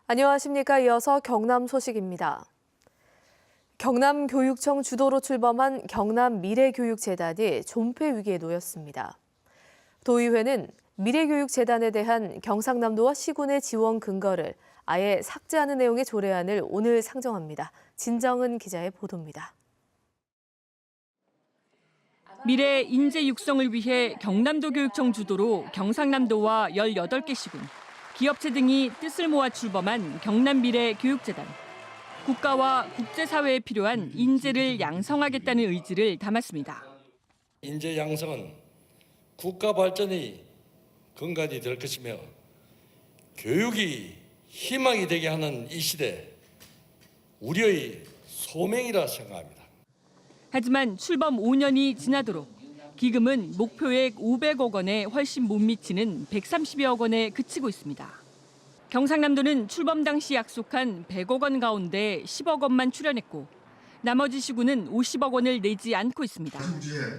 안녕하십니까. 이어서 경남 소식입니다. 경남교육청 주도로 출범한 경남미래교육재단이 존폐 위기에 놓였습니다. 도의회는 미래교육재단에 대한 경상남도와 시군의 지원 근거를 아예 삭제하는 내용의 조례안을 오늘 상정합니다. 진정은 기자의 보도입니다. 미래 인재 육성을 위해 경남도 교육청 주도로 경상남도와 18개 시군, 기업체 등이 뜻을 모아 출범한 경남미래교육재단. 국가와 국제사회에 필요한 인재를 양성하겠다는 의지를 담았습니다. 인재 양성은 국가 발전이 근간이 될 것이며 교육이 희망이 되게 하는 이 시대 우리의 소명이라 생각합니다. 하지만 출범 5년이 지나도록 기금은 목표액 500억 원에 훨씬 못 미치는 130여억 원에 그치고 있습니다. 경상남도는 출범 당시 약속한 100억 원 가운데 10억 원만 출연했고 나머지 시군은 50억 원을 내지 않고 있습니다.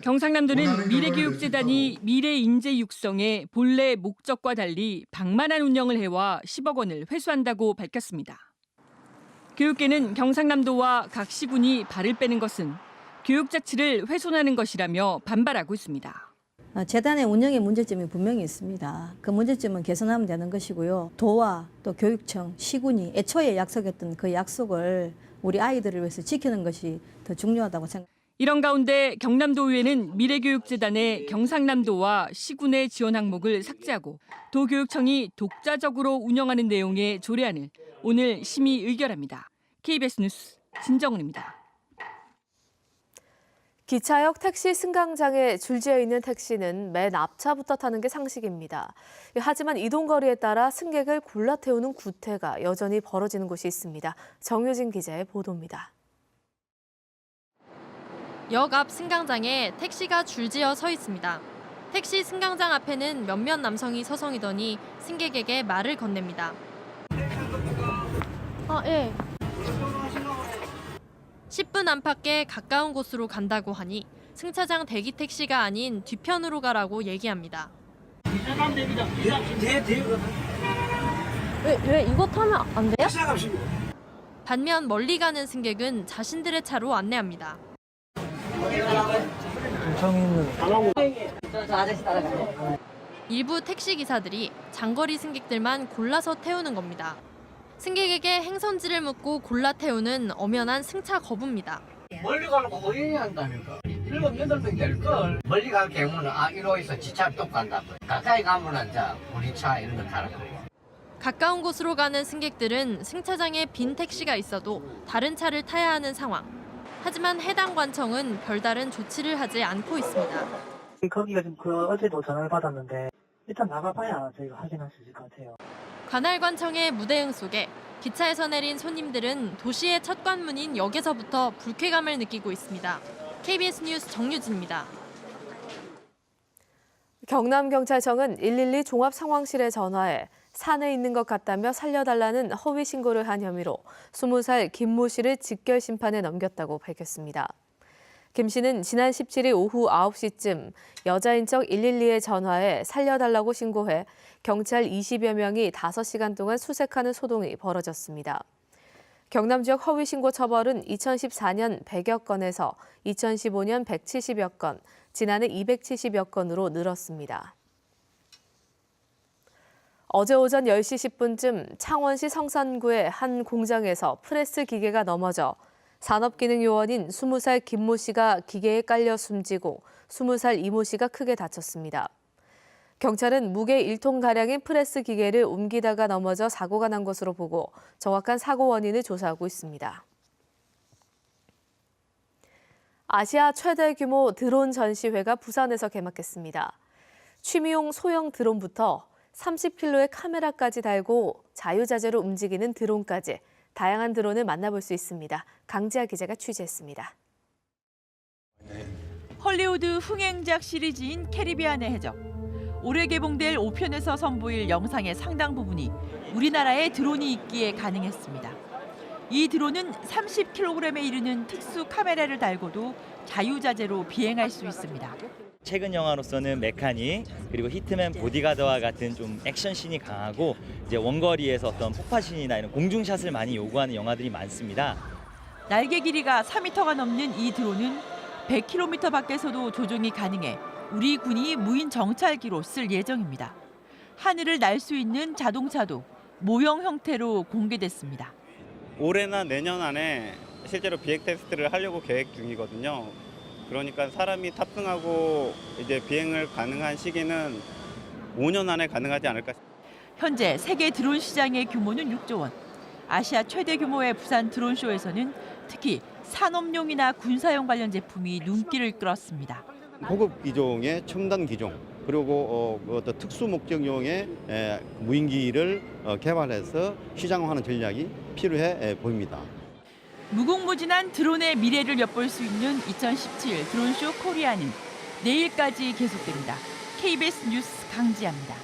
경상남도는 미래교육재단이 미래 인재 육성의 본래 목적과 달리 방만한 운영을 해와 10억 원을 회수한다고 밝혔습니다. 교육계는 경상남도와 각 시군이 발을 빼는 것은 교육 자치를 훼손하는 것이라며 반발하고 있습니다. 재단의 운영에 문제점이 분명히 있습니다. 그 문제점은 개선하면 되는 것이고요. 도와 또 교육청, 시군이 애초에 약속했던 그 약속을 우리 아이들을 위해서 지키는 것이 더 중요하다고 생각합니다. 이런 가운데 경남도의회는 미래교육재단의 경상남도와 시군의 지원 항목을 삭제하고 도교육청이 독자적으로 운영하는 내용의 조례안을 오늘 심의 의결합니다. KBS 뉴스 진정은입니다. 기차역 택시 승강장에 줄지어 있는 택시는 맨 앞차부터 타는 게 상식입니다. 하지만 이동거리에 따라 승객을 골라 태우는 구태가 여전히 벌어지는 곳이 있습니다. 정유진 기자의 보도입니다. 역 앞 승강장에 택시가 줄지어 서 있습니다. 택시 승강장 앞에는 몇몇 남성이 서성이더니 승객에게 말을 건넵니다. 예. 10분 안팎에 가까운 곳으로 간다고 하니 승차장 대기 택시가 아닌 뒤편으로 가라고 얘기합니다. 왜 이거 타면 안 돼요? 반면 멀리 가는 승객은 자신들의 차로 안내합니다. 일부 택시 기사들이 장거리 승객들만 골라서 태우는 겁니다. 승객에게 행선지를 묻고 골라 태우는 엄연한 승차 거부입니다. 멀리 가려고 어디 한다니까. 7, 8명 될걸. 멀리 갈 경우는 이로에서 지차 또 간다. 가까이 가면은 우리 차 이런 거 타는 거예요. 가까운 곳으로 가는 승객들은 승차장에 빈 택시가 있어도 다른 차를 타야 하는 상황. 하지만 해당 관청은 별다른 조치를 하지 않고 있습니다. 거기가 지금 어제도 전화를 받았는데 일단 나가봐야 저희가 확인할 수 있을 것 같아요. 관할관청의 무대응 속에 기차에서 내린 손님들은 도시의 첫 관문인 역에서부터 불쾌감을 느끼고 있습니다. KBS 뉴스 정유진입니다. 경남경찰청은 112 종합상황실에 전화해 산에 있는 것 같다며 살려달라는 허위 신고를 한 혐의로 20살 김모 씨를 직결 심판에 넘겼다고 밝혔습니다. 김 씨는 지난 17일 오후 9시쯤 여자인 척 112에 전화해 살려달라고 신고해 경찰 20여 명이 5시간 동안 수색하는 소동이 벌어졌습니다. 경남 지역 허위 신고 처벌은 2014년 100여 건에서 2015년 170여 건, 지난해 270여 건으로 늘었습니다. 어제 오전 10시 10분쯤 창원시 성산구의 한 공장에서 프레스 기계가 넘어져 산업기능요원인 20살 김모 씨가 기계에 깔려 숨지고 20살 이모 씨가 크게 다쳤습니다. 경찰은 무게 1톤가량의 프레스 기계를 옮기다가 넘어져 사고가 난 것으로 보고 정확한 사고 원인을 조사하고 있습니다. 아시아 최대 규모 드론 전시회가 부산에서 개막했습니다. 취미용 소형 드론부터 30kg의 카메라까지 달고 자유자재로 움직이는 드론까지 다양한 드론을 만나볼 수 있습니다. 강지아 기자가 취재했습니다. 헐리우드 흥행작 시리즈인 캐리비안의 해적. 올해 개봉될 5편에서 선보일 영상의 상당 부분이 우리나라에 드론이 있기에 가능했습니다. 이 드론은 30kg에 이르는 특수 카메라를 달고도 자유자재로 비행할 수 있습니다. 최근 영화로서는 메카닉 그리고 히트맨 보디가드와 같은 좀 액션씬이 강하고 이제 원거리에서 어떤 폭파신이나 이런 공중샷을 많이 요구하는 영화들이 많습니다. 날개 길이가 4m가 넘는 이 드론은 100km 밖에서도 조종이 가능해 우리 군이 무인 정찰기로 쓸 예정입니다. 하늘을 날 수 있는 자동차도 모형 형태로 공개됐습니다. 올해나 내년 안에 실제로 비행 테스트를 하려고 계획 중이거든요. 그러니까 사람이 탑승하고 이제 비행을 가능한 시기는 5년 안에 가능하지 않을까. 현재 세계 드론 시장의 규모는 6조 원. 아시아 최대 규모의 부산 드론쇼에서는 특히 산업용이나 군사용 관련 제품이 눈길을 끌었습니다. 고급 기종의 첨단 기종 그리고 어떤 특수 목적용의 무인기를 개발해서 시장화하는 전략이 필요해 보입니다. 무궁무진한 드론의 미래를 엿볼 수 있는 2017 드론쇼 코리아는 내일까지 계속됩니다. KBS 뉴스 강지아입니다.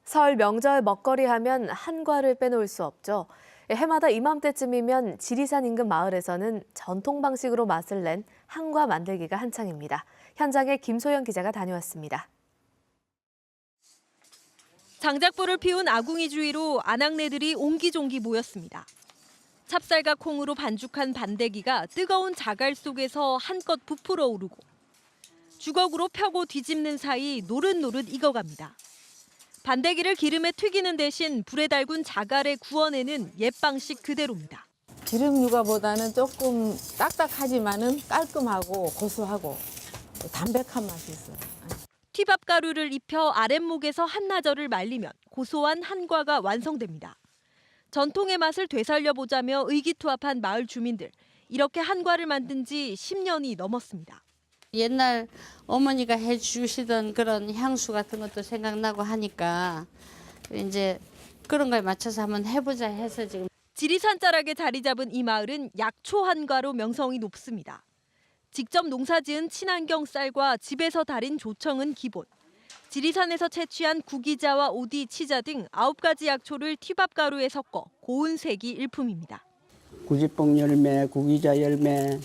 설 명절 먹거리 하면 한과를 빼놓을 수 없죠. 해마다 이맘때쯤이면 지리산 인근 마을에서는 전통 방식으로 맛을 낸 한과 만들기가 한창입니다. 현장에 김소영 기자가 다녀왔습니다. 장작불을 피운 아궁이 주위로 아낙네들이 옹기종기 모였습니다. 찹쌀과 콩으로 반죽한 반대기가 뜨거운 자갈 속에서 한껏 부풀어 오르고 주걱으로 펴고 뒤집는 사이 노릇노릇 익어갑니다. 반대기를 기름에 튀기는 대신 불에 달군 자갈에 구워내는 옛 방식 그대로입니다. 기름 육아보다는 조금 딱딱하지만은 깔끔하고 고소하고 담백한 맛이 있어요. 튀밥 가루를 입혀 아랫목에서 한나절을 말리면 고소한 한과가 완성됩니다. 전통의 맛을 되살려보자며 의기투합한 마을 주민들. 이렇게 한과를 만든 지 10년이 넘었습니다. 옛날 어머니가 해주시던 그런 향수 같은 것도 생각나고 하니까 이제 그런 거에 맞춰서 한번 해보자 해서 지금. 지리산 자락에 자리 잡은 이 마을은 약초 한과로 명성이 높습니다. 직접 농사지은 친환경 쌀과 집에서 달인 조청은 기본. 지리산에서 채취한 구기자와 오디, 치자 등 9가지 약초를 튀밥 가루에 섞어 고운 색이 일품입니다. 구지뽕 열매, 구기자 열매,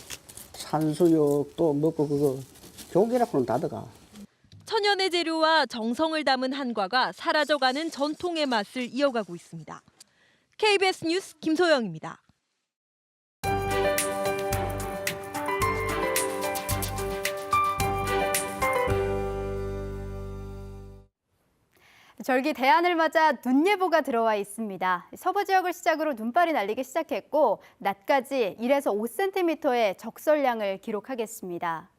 산수육 또 먹고 그거 종기라고는 다 들어가. 천연의 재료와 정성을 담은 한과가 사라져가는 전통의 맛을 이어가고 있습니다. KBS 뉴스 김소영입니다. 절기 대안을 맞아 눈 예보가 들어와 있습니다. 서부 지역을 시작으로 눈발이 날리기 시작했고 낮까지 1에서 5cm의 적설량을 기록하겠습니다.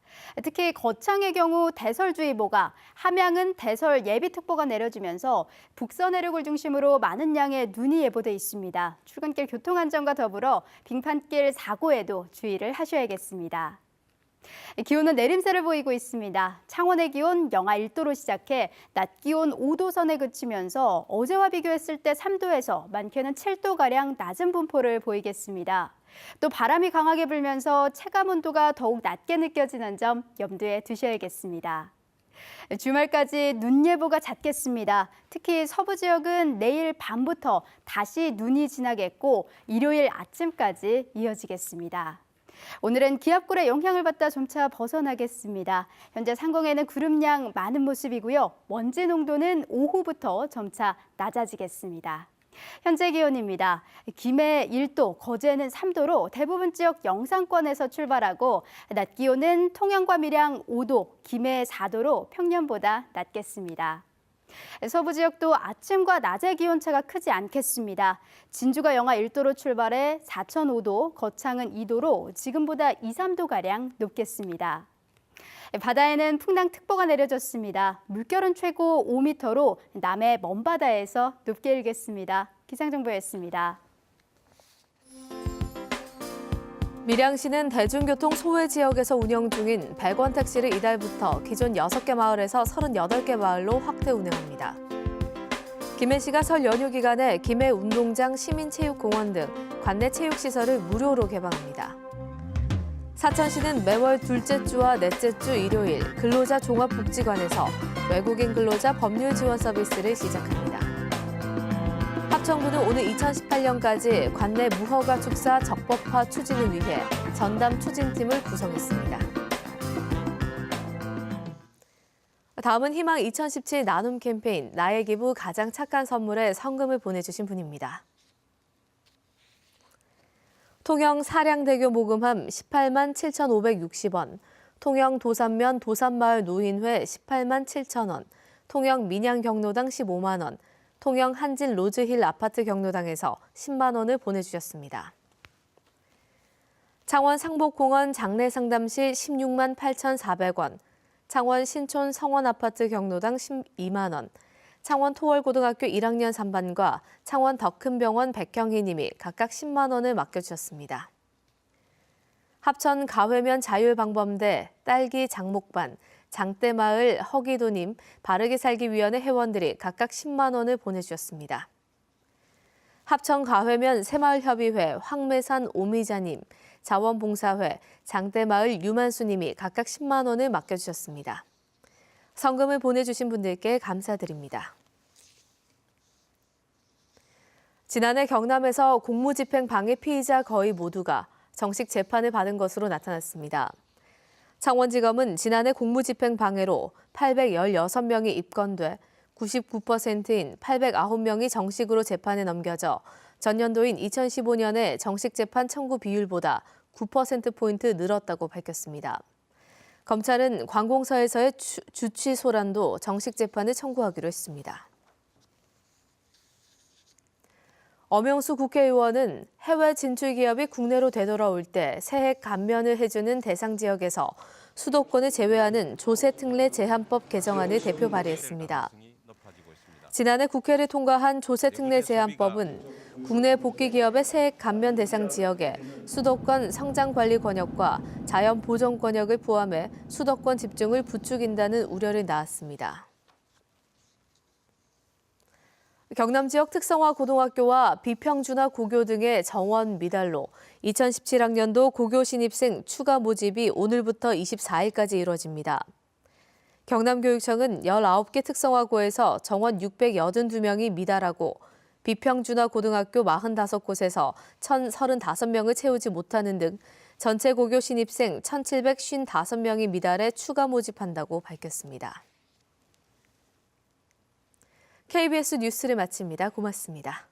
특히 거창의 경우 대설주의보가, 함양은 대설 예비특보가 내려지면서 북서 내륙을 중심으로 많은 양의 눈이 예보돼 있습니다. 출근길 교통안전과 더불어 빙판길 사고에도 주의를 하셔야겠습니다. 기온은 내림세를 보이고 있습니다. 창원의 기온 영하 1도로 시작해 낮 기온 5도 선에 그치면서 어제와 비교했을 때 3도에서 많게는 7도가량 낮은 분포를 보이겠습니다. 또 바람이 강하게 불면서 체감 온도가 더욱 낮게 느껴지는 점 염두에 두셔야겠습니다. 주말까지 눈 예보가 잦겠습니다. 특히 서부 지역은 내일 밤부터 다시 눈이 지나겠고 일요일 아침까지 이어지겠습니다. 오늘은 기압골의 영향을 받다 점차 벗어나겠습니다. 현재 상공에는 구름량 많은 모습이고요. 먼지 농도는 오후부터 점차 낮아지겠습니다. 현재 기온입니다. 김해 1도, 거제는 3도로 대부분 지역 영상권에서 출발하고 낮 기온은 통영과 밀양 5도, 김해 4도로 평년보다 낮겠습니다. 서부 지역도 아침과 낮의 기온차가 크지 않겠습니다. 진주가 영하 1도로 출발해 사천 5도, 거창은 2도로 지금보다 2, 3도가량 높겠습니다. 바다에는 풍랑특보가 내려졌습니다. 물결은 최고 5m로 남해 먼바다에서 높게 일겠습니다. 기상정보였습니다. 밀양시는 대중교통 소외 지역에서 운영 중인 100원 택시를 이달부터 기존 6개 마을에서 38개 마을로 확대 운행합니다. 김해시가 설 연휴 기간에 김해 운동장, 시민체육공원 등 관내 체육시설을 무료로 개방합니다. 사천시는 매월 둘째 주와 넷째 주 일요일 근로자 종합복지관에서 외국인 근로자 법률 지원 서비스를 시작합니다. 합정부는 오늘 2018년까지 관내 무허가 축사 적법화 추진을 위해 전담 추진팀을 구성했습니다. 다음은 희망 2017 나눔 캠페인 나의 기부 가장 착한 선물에 성금을 보내주신 분입니다. 통영 사량대교 모금함 18만 7,560원, 통영 도산면 도산마을 노인회 18만 7천원, 통영 민양 경로당 15만 원, 통영 한진 로즈힐 아파트 경로당에서 10만 원을 보내주셨습니다. 창원 상복공원 장례상담실 16만 8,400원, 창원 신촌 성원아파트 경로당 12만 원, 창원 토월고등학교 1학년 3반과 창원 덕큰병원 백형희 님이 각각 10만 원을 맡겨주셨습니다. 합천 가회면 자율방범대 딸기 장목반, 장대마을 허기도님, 바르게 살기 위원회 회원들이 각각 10만 원을 보내주셨습니다. 합천 가회면 새마을협의회 황매산 오미자님, 자원봉사회 장대마을 유만수님이 각각 10만 원을 맡겨주셨습니다. 성금을 보내주신 분들께 감사드립니다. 지난해 경남에서 공무집행 방해 피의자 거의 모두가 정식 재판을 받은 것으로 나타났습니다. 창원지검은 지난해 공무집행 방해로 816명이 입건돼 99%인 809명이 정식으로 재판에 넘겨져 전년도인 2015년에 정식 재판 청구 비율보다 9%포인트 늘었다고 밝혔습니다. 검찰은 관공서에서의 주치 소란도 정식 재판을 청구하기로 했습니다. 엄영수 국회의원은 해외 진출 기업이 국내로 되돌아올 때 세액 감면을 해주는 대상 지역에서 수도권을 제외하는 조세특례 제한법 개정안을 대표 발의했습니다. 지난해 국회를 통과한 조세특례 제한법은 국내 복귀 기업의 세액 감면 대상 지역에 수도권 성장관리 권역과 자연 보전 권역을 포함해 수도권 집중을 부추긴다는 우려를 낳았습니다. 경남 지역 특성화 고등학교와 비평준화 고교 등의 정원 미달로 2017학년도 고교 신입생 추가 모집이 오늘부터 24일까지 이뤄집니다. 경남교육청은 19개 특성화고에서 정원 682명이 미달하고 비평준화 고등학교 45곳에서 1,035명을 채우지 못하는 등 전체 고교 신입생 1,755명이 미달해 추가 모집한다고 밝혔습니다. KBS 뉴스를 마칩니다. 고맙습니다.